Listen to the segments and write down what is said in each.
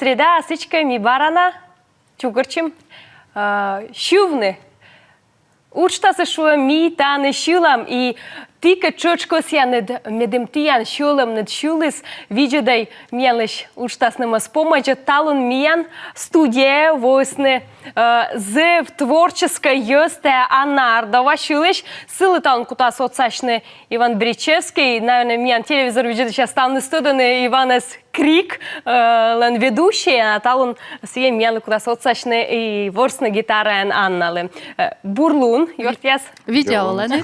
Фарида, сычка, ми барана, чугурчим, щувны. Учтасы шо ми таны щулам, и тика чочкос я над медемтиян щулам над щулис, виджедай мелыш учтаснема спомоча талун миян студия восны з творческой ёсте Анна Ардова щулыш, сылы талун кутас отсачны Иван Бричевский, наверное, миян телевизор виджедай сейчас талны студаны Иванес Крик, лен ведущий, а талун сие миян кутас отсачны и ворсны гитара Анна. Бурлун, ёртяс. Видео, Лены?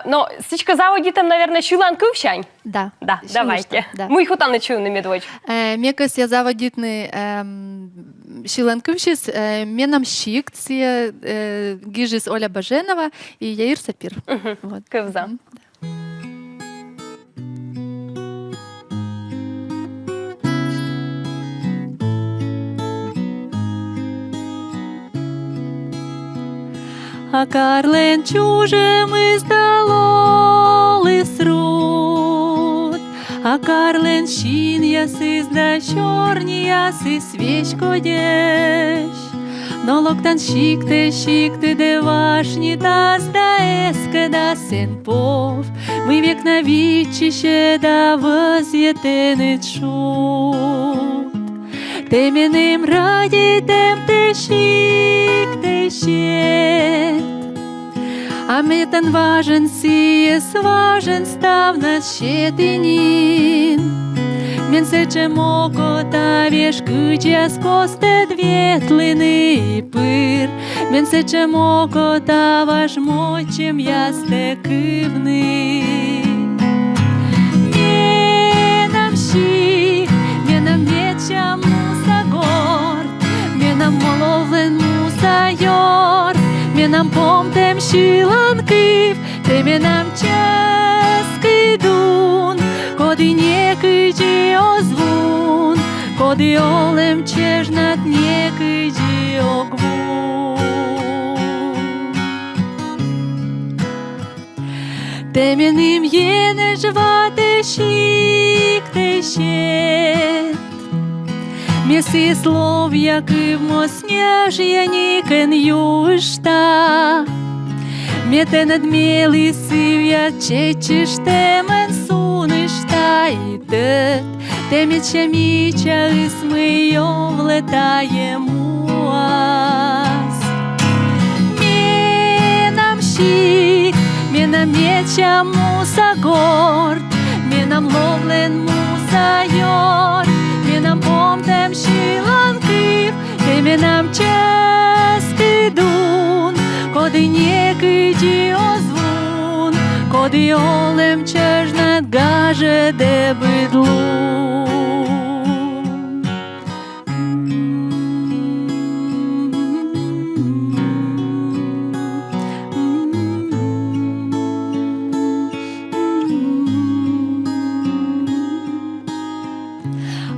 Но стичка заводи там, наверное, щулан кывшань? Да. Да, давайте. Да. Мы их утан начуны медводь. Мекас я заводитный щилан кывшис, менам щикция, гижис Оля Баженова и Яир Сапир. Вот. Кывза. А Карлен чужим издалоли срут, а Карлен щин ясис да чорні яси свічко дєш. Но локтан щикте, де вашні та здаеска да сен пов, ми век на вічище да воз'єте чут. Теменем радітем те щикте щет, а метан важен сієс важен став нас щетинін. Мен сечем око та веш кичас косте двєтлини і пир. Мен сечем око та ваш мочем ясте кивни. Менам щик, менам мечам муса горд, менам моловлен муса йорд, менам помтем щилан кив, те менам ческий дун, коди некиджи озвун, коди олем чежнат некиджи огвун. Теменим єне жвате щикте щет, мєси слов, якив мосняж'я нікен юшта. Мете надмели сив'я чечиш темен суниш та і тет, те міча ісмийом влетає муас. Менам щик, менам меча муса горд, менам ловлен муса йорд, менам помтем щилан кив, те менам ческий дун, коди некиджи озвун, коди олем чежнат гаже де бидлун.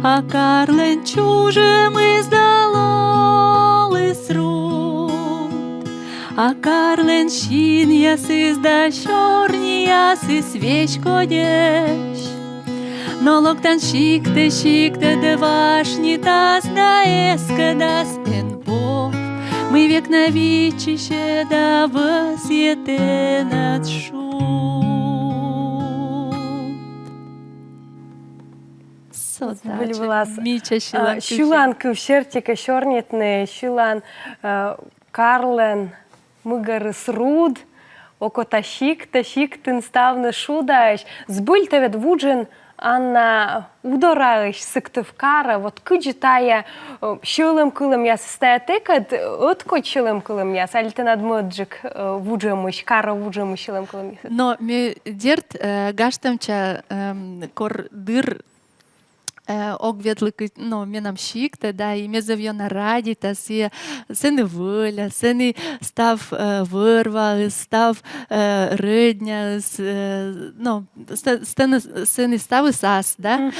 А Карлен чужим издалоли срут, а Карлен щин ясис да чорні яси свічко дєш. Но локтан щикте, де вашні та здаеска да спен Бог, ми век на вічище да воз'єте над шут. Міча щилан кивши. Щулан кывшертика щорнетны, щулан Карлен мыгары сруд, око тащик тын ставны шудаеш. Збыль тевет вуджин Анна удораеш сыктывкара, вот кыджитая щылым кылым яс стаятыкат, отко щылым кылым яс, али ты надмыджик вуджимыш, кара вуджимыш щылым кылым яс. Но ме дерт гаштамча кор дыр огветлики, ну, менам щикте, да, і ме зав'яна раді, та сени воля, сени став вирва, став ридня, ну, сени став сас, да,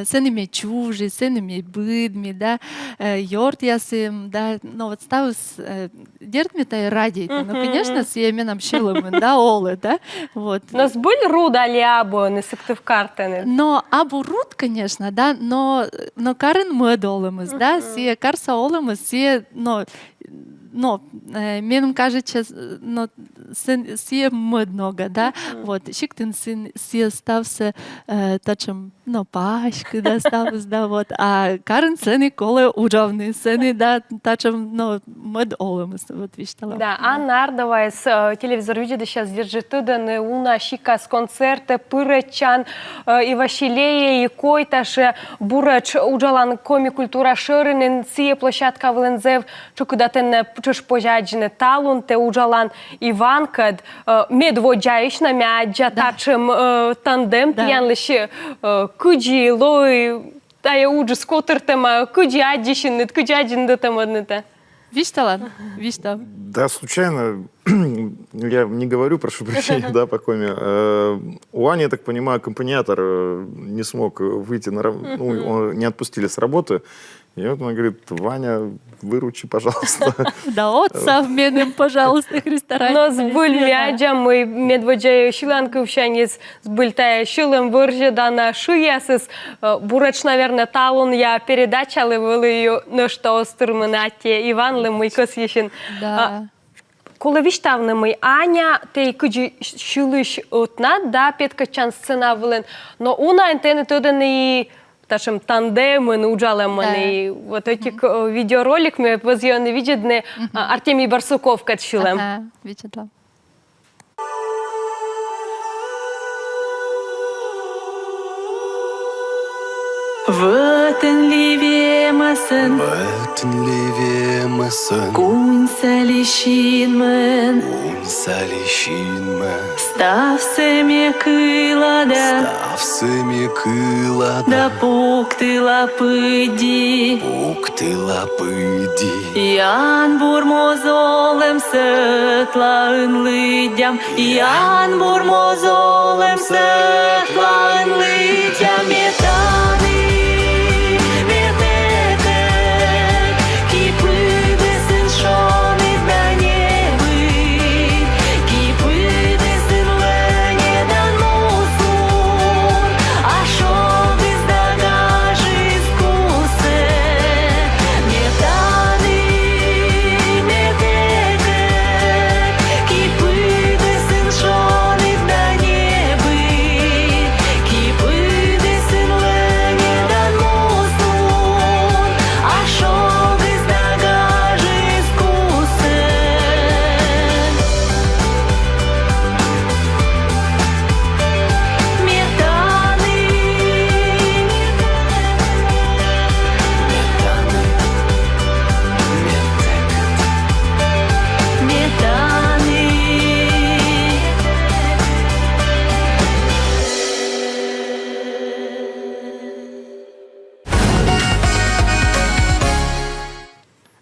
сени ме чужі, сени ме бидмі, да, йорт ясим, да, ну, вот став дерт ме та й раді, ну, конечно, сіє менам щилами, да, оле, да, вот. Но збуль руда али або не сыктывкартаны? Но або руд, конечно, конечно, да, но Карен мы олемыз, да, сие Карса олемыз, сие, менім кажучи, сие модного, да, вот, шиктин сие стався тачем, пашки, да, стався, да, вот, а Карен сени коле уджавни, сени, да, тачем, мод олемыз, вот, виштала. Да, Анна Ардова с телевизор видит сейчас держит туданы, уна шика с концерта, пырачан, и Василея, и Койташе, бурач, уджалан коми-культура шырынын, сие площадка влензев, чукудатен чуш пожаджне талунте, уджалан Иванкад, медводжаишна мяджа, тачем тандем, пьянлище, куджи, лой, тая уджи скотертема, куджи аджишинет, куджи аджиндатамаднета. Виштала? Виштал. Да, случайно, я не говорю, прошу прощения, да, по коме. У Ани, я так понимаю, аккомпаниатор не смог выйти на работу, его не отпустили с работы. И вот она говорит: Ваня, выручи, пожалуйста. Да, отца вменим, пожалуйста, Христорай. Но с бульмяджем мы медводжаю шиланку вщанец с бультая шилом вырже дана шуясис. Бурач, наверное, талон я передача левила ее на что стрминати Иван Лемой Косьешин. Да. Коли віштавними Аня, те куди шилиш отна, да, п'яткачан сцена вилен, но уна антенни туди не ташем тандеми, не уджалемани. Вот этих видеоролик мы позьоны видят, Артемий Барсуков катшилем. Ага, видела. Vătânlivie-măsân, Кунь-салищин-мен, Став-се-ме кыла-да, Да пук-ты-ла-пыди, Ян-бур-мозолем сătла-ын-лыдям, Ян-бур-мозолем сătла-ын-лыдям, Метаны.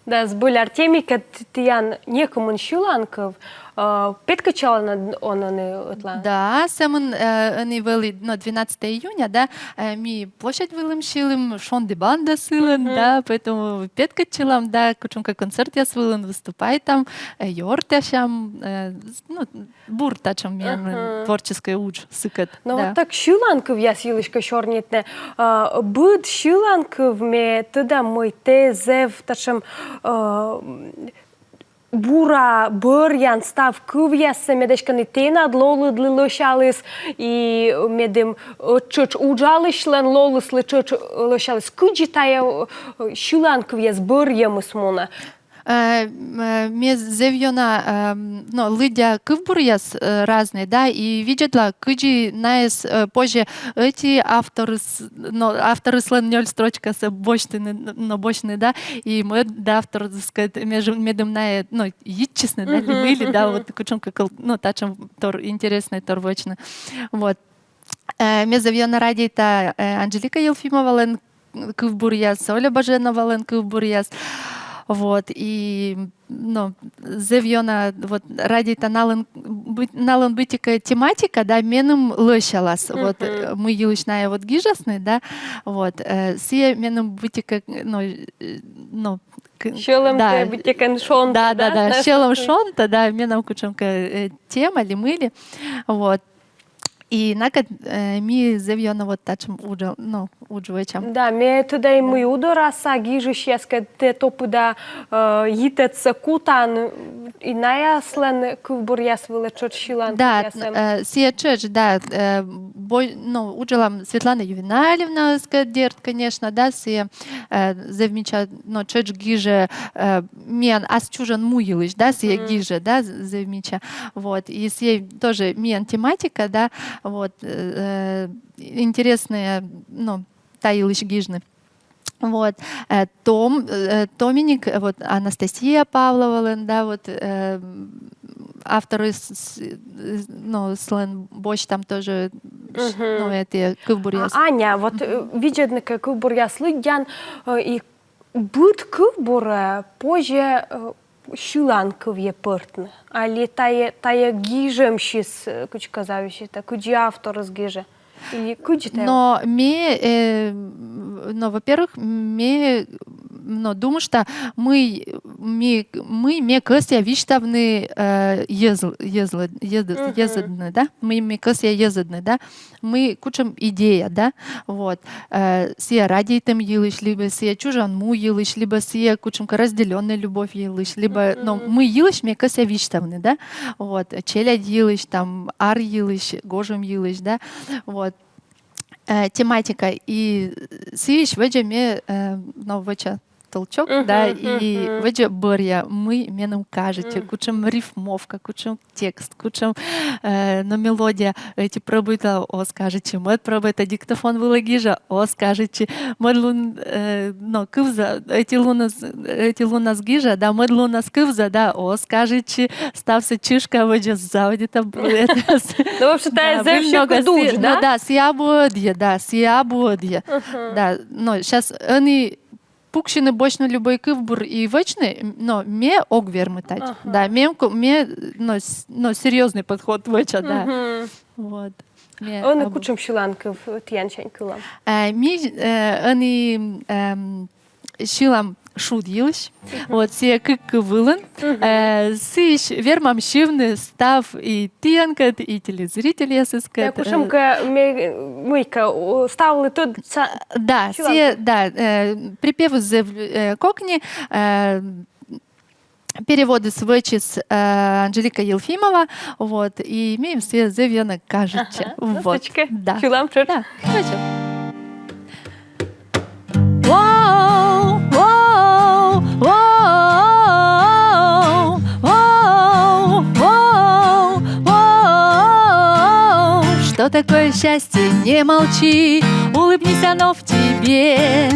Да, збуль Артемий, Катян некому шиланков, петкачала он не отла. Да, сам они вели 12 июня, да, ми площадь вилим шилим, шонди банда силен, да, поэтому петкачилам, да, кучунка концерт я свилен, выступай там, йортяшам, буртачам, творческий уч, сыкат. Ну да. вот так шиланков я силишка шорнитне, буд шиланков ме туда мой тезев, ташем бура бърян став кувяса медешка не те над лолud лошалис и медем чуч уджалишлен лолус лечуч лошалис куджи тая шиланков я бъря смона. Мне зевьона, лыдя кывбурьяс разные, да, и видела, кыджи наес позже эти авторы слен нёль строчка с бочны, да, и мы, да, автор, так сказать, медом на, итчесны, да, были, да, вот, кучом, как, тачем, тор, интересный, тор вочно, вот. Мне зевьона ради это Анжелика Елфимова лен кывбурьяс, Оля Баженова лен кывбурьяс. Вот, и, зевьона, вот, ради это налон бытика тематика, да, меном лощалас, вот, мы елочная вот гижасны, да, вот, сие меном бытика, Щелом да, бытика шонта, да, щелом шонта, да, меном кучемка тема, лимыли, вот. И накад ми зевьона вот тачем уджувачам. Да, ме туда и мы удораса гижи шеска те топуда йитец кутан и наяслен кубур ясвила чочилан. Да, сия чеч, да, уджалам Светлана Ювеналевна скадерт, конечно, да, сия зевмича, чеч гиже мен ас чужан муилыш, да, сия гиже, да, зевмича, вот, и сия тоже мен тематика, да, вот, интересные, таилыш гижны. Вот, Томиник, вот, Анастасия Павлова, да, вот, авторы, Слен Боч там тоже, это кубурьяс. Аня, вот, видят, как кубурьяс лыдян, и быт кубура позже шуланков є портне, але тая гижем шис, куч казавище, та куди автор згиже. Или куди тая? Во-первых, думаю, что мы косия виштавны ездны, да? Мы косия ездны, да? Мы кучам идея, да? Вот. Сия ради там елыш, либо сия чужан му елыш, либо сия кучамка разделенная любовь елыш, либо, мы елыш, мы косия виштавны, да? Вот. Челядь елыш, там, ар елыш, гожем елыш, да? Вот. Тематика. И сииш веде ме, вече толчок, да, и веде бъря, мы менам кажете, кучам рифмовка, кучам текст, кучам мелодия, эти пробуйта, скажете, мод пробуйта диктофон вылагижа, скажете, мод лун, кывза, эти луна сгижа, да, мод луна скывза, да, скажете, стався чишка, веде заводи там, Ну, вообще-то, за все душ, да? Да, сиабодье, да, сейчас они пукшины бочно любой кывбур и вечный, но ме огвер мытать. Да, ме серьезный подход веча, да. Вот. Он кучам шуланков тянчань кылам. Они шилам шудилыш, вот все как вылан, сыш вермам шивны став и тянкат, и телезрители ясыскат. Кушамка мыйка ставили тут. Да, все, да, припевы за кокни, переводы с вычис Анжелика Елфимова, вот, и имеем все завена кажется. Вот. Да. Чулам чур. Да, хочу. Что такое счастье? Не молчи, улыбнись, оно в тебе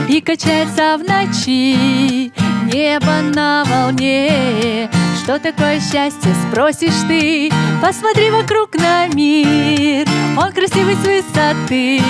и качается в ночи, небо на волне. Что такое счастье? Спросишь ты, посмотри вокруг на мир, он красивый с высоты.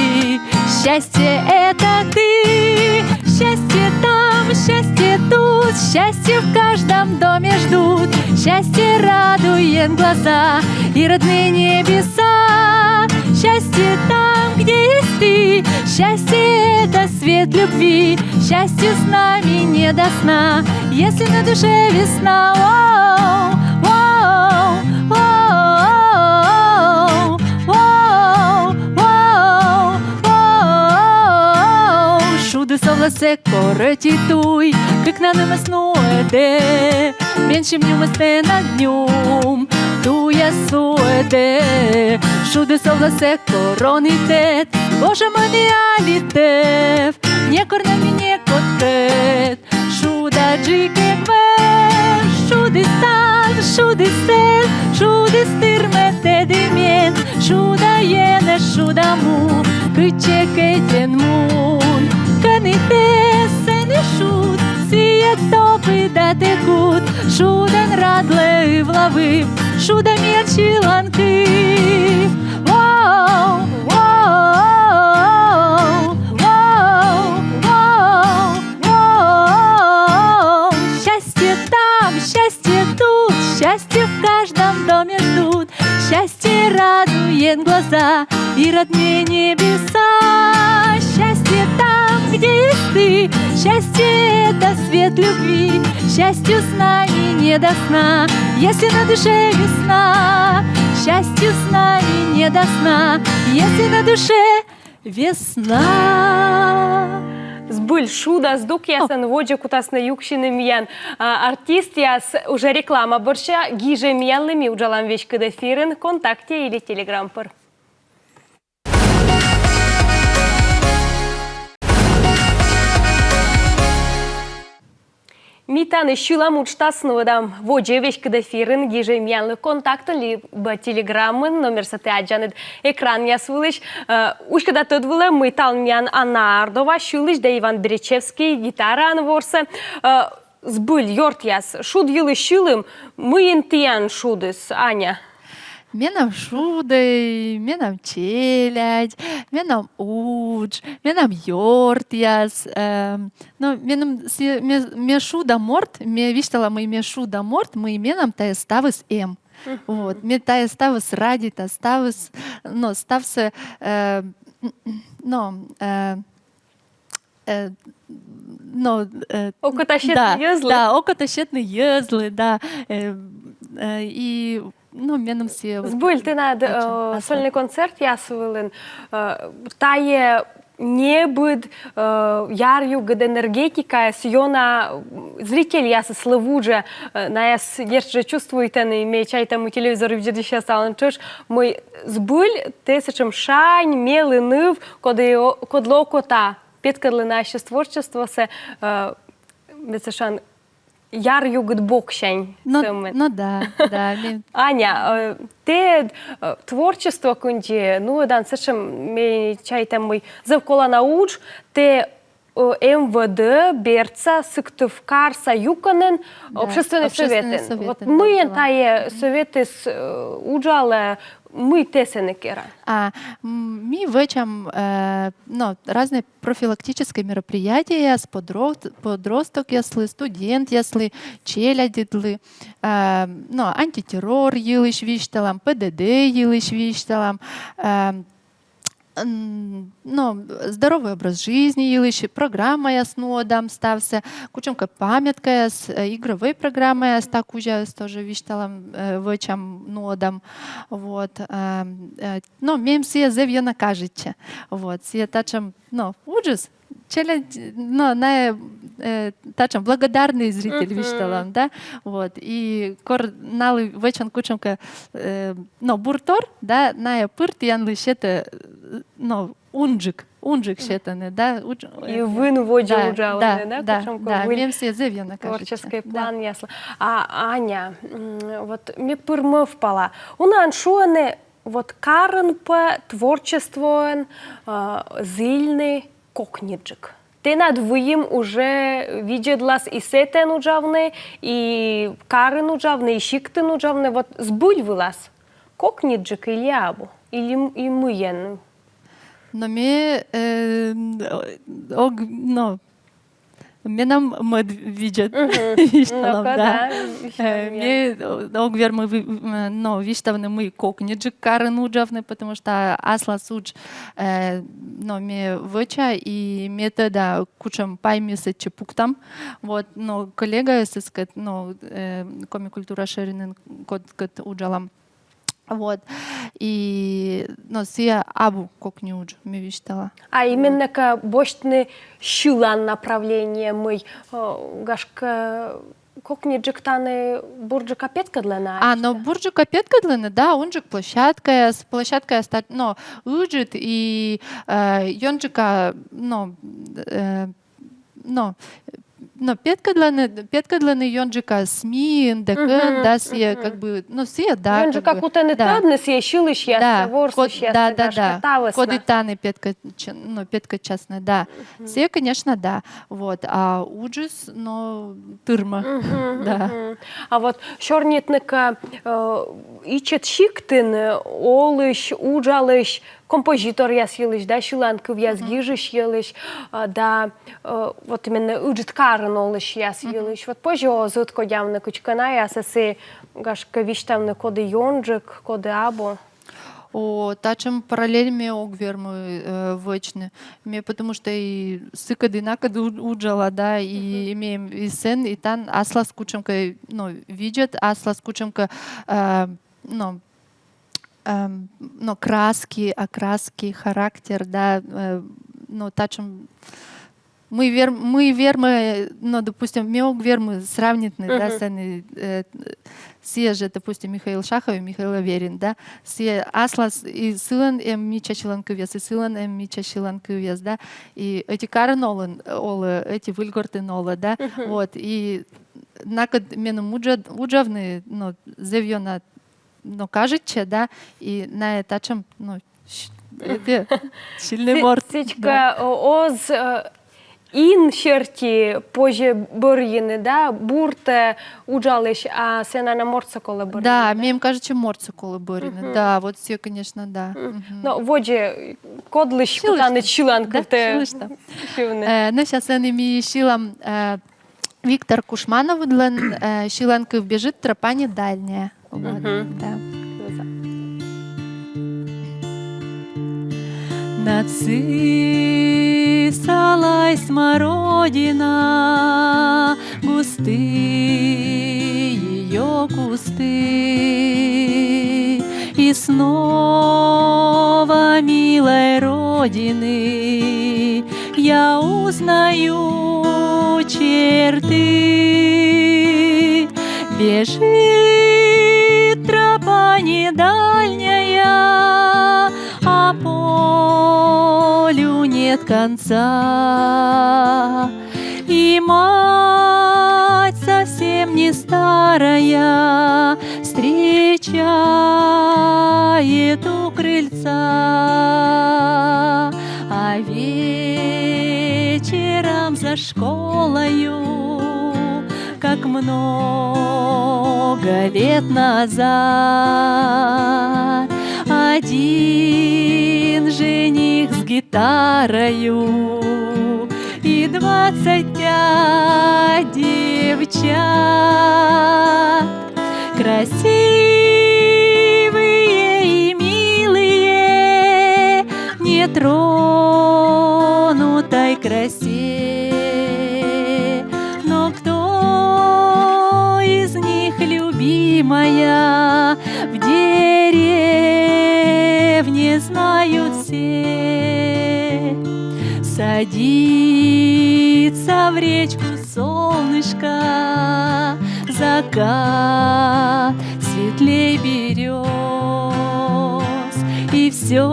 Счастье — это ты, счастье там, счастье тут, счастье в каждом доме ждут. Счастье радует глаза и родные небеса. Счастье там, где есть ты, счастье — это свет любви. Счастью с нами не до сна, если на душе весна. Шуды совласе коретитуй, как на нем снуэде, меньше мне сте над днем, туя суэде. Шуды совласе коронитет, Боже мой неалитев, не корнами не коткет. Шуда джике квер, шуды став, шуды стел, шуды стирмете демен, шуда ене, шуда му, кыче кетен мун. Каните сене шуд, сие топи да текут, шуден радле влавив, шуда м'ячі ланки. Вау, вау, вау, вау, вау. Счастье там, счастье тут, счастье в каждом доме ждут. Счастье радует глаза и родные небеса. Счастье там, где есть ты, счастье — это свет любви. Счастью с нами не до сна, если на душе весна. счастью с нами не до сна, если на душе весна. Збыль шуда здук ясен воджа кутасны юкшины миян. Артист яс уже реклама борща гиже миянлыми уджалам вечка дефирен контакте или телегрампор. Митаны щулам учтасну дам воджа вечка дефирен гиже миянлы контакт либо телеграммын номер саты аджанет экран ясвылыш. Ушкада тодвылы мытал миян Анна Ардова щулыш да Иван Беречевский гитара анворсы. Збыль йорт яс шуд йылы щулым мыйын тиян шудыс, Аня. Менам шуды, менам челядь, менам удж, менам йорт яс. Но менам ме шуда морт, ме виштала мы ме шуда морт, мы менам тая ставыс эм. Вот, ме тая ставыс радита, ставыс, но ставсы, Окотащетны езлы. Да, окотащетны езлы, да. И менам все... Збыль ты над сольный концерт ясвылын. Тае небыд ярю гад энергетика сьона зритель ясы славуже на яс ерже чувствует они мечай там у телевизора в дедище стал чуш мой збыль ты сечем шань мелый ныв кодло кота петкадлы наше творчество се бесешан ярю гад бокшань. Ну да. Аня, те творчество кунді, дан сечем мечай там мой завкола науч, те МВД, Берца, Сыктывкар, Саюканен, общественные советы. Вот мы тае советы с уджале, мы тесенекера. Мы вычам разные профилактические мероприятия с подросток, если студент, если челядидлы, антитеррор елыш вишталам, ПДД елыш вишталам, здоровый образ жизни елыш, программа яснодам стався, кучемка памятка с игровой программой так уже тоже вишталам вычам нодам, вот, но мем все зевьена кажется, вот, все тачам, ужас, тачам благодарный зритель вишталам, да, вот, и налы вычан кучемка, буртор, да, ная пырт ян лишета, унджик щетаны, да. И вын воджа уджаланы, да? Да, мем все зевьена кажется. Творческий план ясла. Аня, вот мне пырмы впала. Унан шуаны, вот карен по творчеству зильный кокниджик. Ты над вием уже виделась и сетен уджавны, и карен уджавны, и щиктен уджавны. Вот сбудь вылаз. Кокниджик или абу? Или и мыен? Но менам мед видят. Да. Мне огвер мы виштавны мы кокниджик карен уджавны, потому что асла суч ме выча и метода кучам паймисы чепуктам. Вот, но коллега сыскат, комикультура шеринен код уджалам. Вот. И сия абу как не уж ми виштала. А именно к бочтны щулан направление мы гашка как не джектаны бурджика петкадлена. Бурджика петкадлена, да, унджик площадка стать, уджит и йонджика, петкадланы йонджика СМИ, ДК, да, сия как бы, сия, да. Йонджика кутаны тадны, сия щилыш ясна, ворсыш ясна, да. Коды таны петка частная, да. Сия, конечно, да. Вот, а уджис, тырма, да. А вот шорнетныка ичет щиктын, олыш, уджалыш, композитор яс елыш, да, щуланкы в яс гижиш елыш, да, вот именно уджит карен олыш яс елыш. Вот позже озутко явно кучкана яс, если гашка виштавны коды йонджик, коды або. Тачем параллельми огвермы вочны. Потому что и сыкады накады уджала, да, и имеем и сен, и тан асла с кучемка, видят, асла с кучемка, ну, краски, окраски, характер, да, ну, тачем мы вермы, ну, допустим, мег вермы сравнительны, да, сие же, допустим, Михаил Шахов и Михаил Аверин, да, сие аслас и сылан мича шиланкывес, и сылан мича шиланкывес, да, и эти карын олы, эти выльгорты нолы, да, вот, и накад мену уджавны, ну, зевьона, ну, кажется, да, и на этачем, ну, сильный морд. Січка, оз іншерті пожі бор'їни, да, бурте уджалиш, а сена на морце коле бор'їни. Да, мне им кажется, морцы колы борины. Да, вот все, конечно, да. Ну, воді, кодлиш питане чиланку, те шивне. Ну, сейчас я ими шилам Виктор Кушманов, шиланков бежит, тропа не дальняя. Вот, да. Нацисалась смородина, густые ее кусты, и снова милой родины я узнаю черты. Бежит тропа не дальняя, а полю нет конца. И мать совсем не старая встречает у крыльца, а вечером за школою, как много лет назад, один жених с гитарою и 25 девчат, красивые и милые, в нетронутой красе. Но кто из них любимая, в деревне знают все. Садится в речку солнышко, закат светлей берез, и все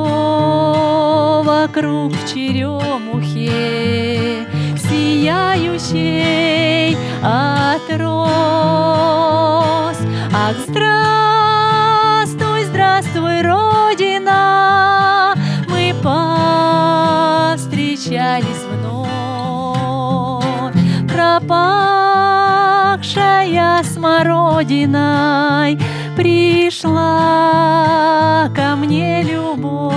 вокруг в черемухе, сияющей от роз. Ах, здравствуй, здравствуй, Родина, мы повстречались вновь, пропахшая смородиной, пришла ко мне любовь.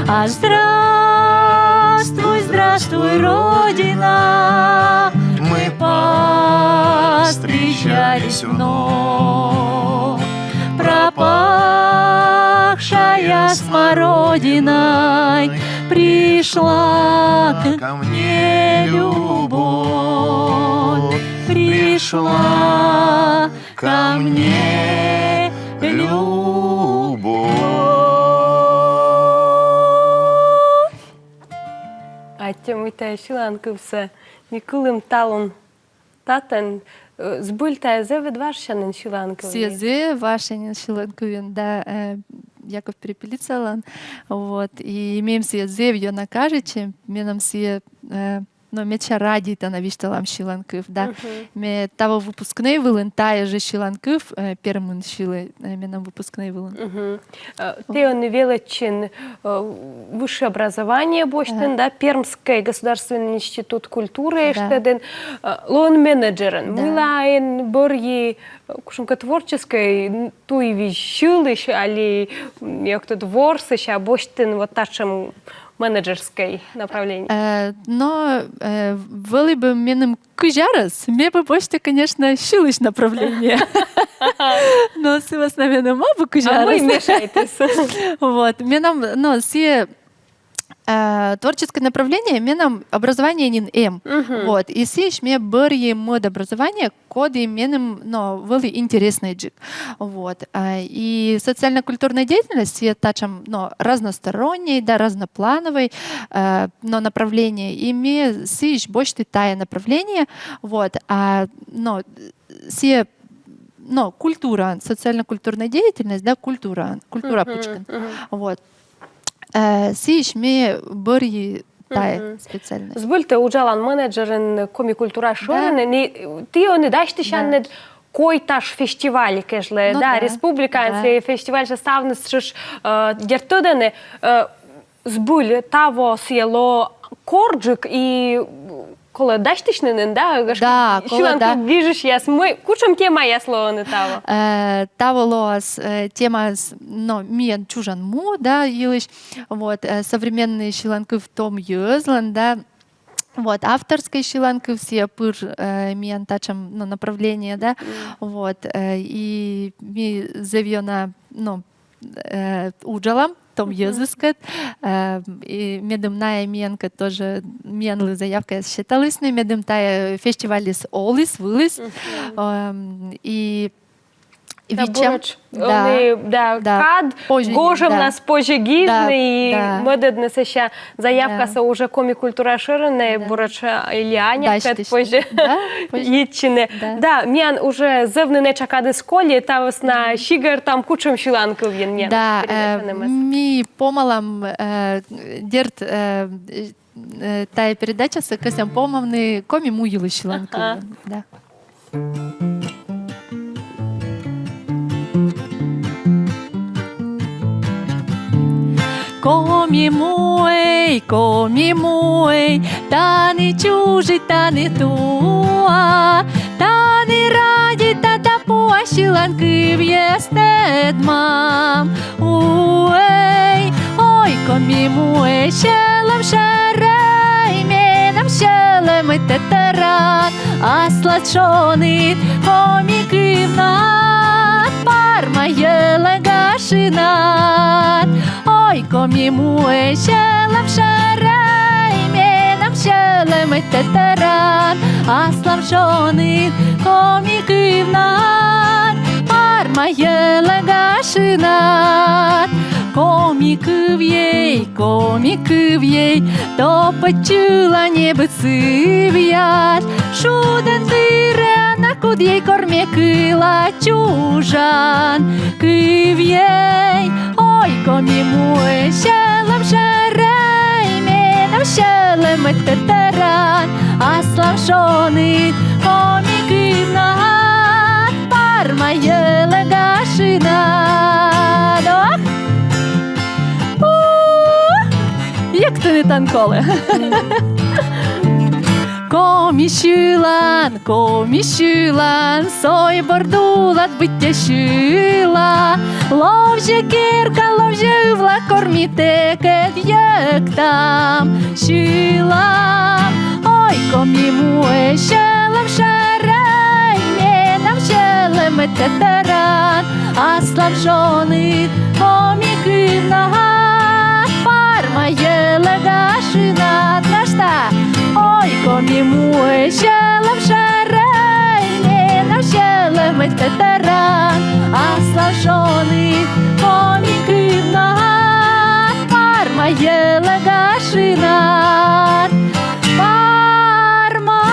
А здравствуй, здравствуй, Родина, мы повстречались вновь, пропахшая смородиной, пришла ко мне любовь, пришла ко мне любовь. А тему те шиланку все нікулим талон татен збульта зе відваршанин шиланку. Сезы ваши шиланкувин, да, Яков Перепелицалан, вот, и имеем сезы в ее накажече, менам се, но меча ради та навишталам шиланков, да, ме того выпускной вылын, тая же шиланков, первым шилы, менам выпускной вылын. Ты он величин высшее образование боштен, да, Пермский государственный институт культуры, штеден, лон менеджерен, милаен борьи, кушенка творческой, туй вещилыш, али як-то дворсыш, а боштен вот тачем менеджерской направлении. Но вели бы менем кужарас, мне бы больше, конечно, шилыш направление. Но с вас, наверное, мабы кужарас. А вы мешаетесь. Вот, менем, но все творческое направление, меном образование нин М. Вот. И сиш мне бырье мод образование, коды меном, но были интересный джик. Вот. И социально-культурная деятельность, я тачам, но разносторонней, да, разноплановой, но направление. И мне сиш больше тая направление, вот. Но все культура, социально-культурная деятельность, да, культура пучкан. Вот. Сиш ми бърї тая специальность. Збульте уджалан менеджерин комікультура шорен, ти не дашти ще не кой таш фестиваль, кежле, да, республіканський фестиваль же ставнес, що ж дертудене, збуль таво сіло корджик і коли даштишненен, да? Да, коли да. Біжиш яс, ми кучом тема ясло не таво. Таво лос тема, мien чужан му, да, илыш, вот, современные шиланки в том юзлан, да, вот, авторской шиланки все пыр мien тачам, направление, да, вот, и ми завьона, уджалам, том языскат, и медымная менка тоже менлы заявка считалась, медым тая фестиваль с Олис, Вылис, и Вічем, кад, гожем нас пожегіжний, і медеднесе ще заявка са уже комікультура ширене, бороча Іліаня, кад пожегічне. Да, м'ян уже зевне не чакади сколі, та ось на шігер там кучом шіланків він м'ян. Да, ми помалам дерт тая передача са касям помавни комі муїли шіланків. Да. Коми мой, та не чужий, та не туа, та не раді, та пошиланки в'єстед мам. Уей, ой, коми мой, щелем шерей, менам щелем і тетеран, а сладшонит коміків над, парма єлегашинат. Ой, коми муе, щелем шерей, менам щелем і тетеран, а славшонит коміків над, парма єлегашинат. Коміків єй, то почула небеси в'ят, шуден тире, на куд єй кормє кила чужан. Кив єй, ой, комі муе, щелем шерей, менам щелем і тетеран, а славшонит коміків над, парма єлегашинат. Як то не танколе? Комішилан, сой бордулат биття шила, ловже кірка, ловже вла кормітекет, як там шила. Ой, комі муе, щелем шерей, менам щелем і тетеран, а славжонит коміків нагад, парма єлегашинат. Нашта? Ой, комі муе, щелем шерей, менам щелем і тетеран, а славжонит коміків нагад, парма єлегашинат. Парма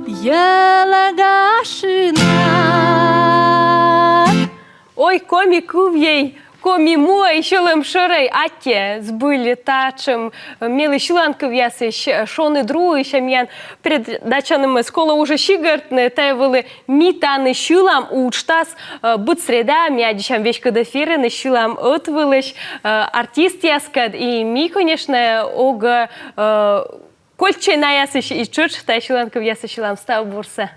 єлегашинат. Ой, коміків єй, комі муе, щелем шерей, атє, збилі тачем, міли шіланків яси, шони други, ще м'ян передачаними скола уже шігертне, та вели мітани шілам учтас, будь среда, м'ядічам вечка дефіри, шілам отвелиш, артист яскад, і мій, конечно, ога, кольче на яси і чуч, та шіланків яси шілам став бурсе.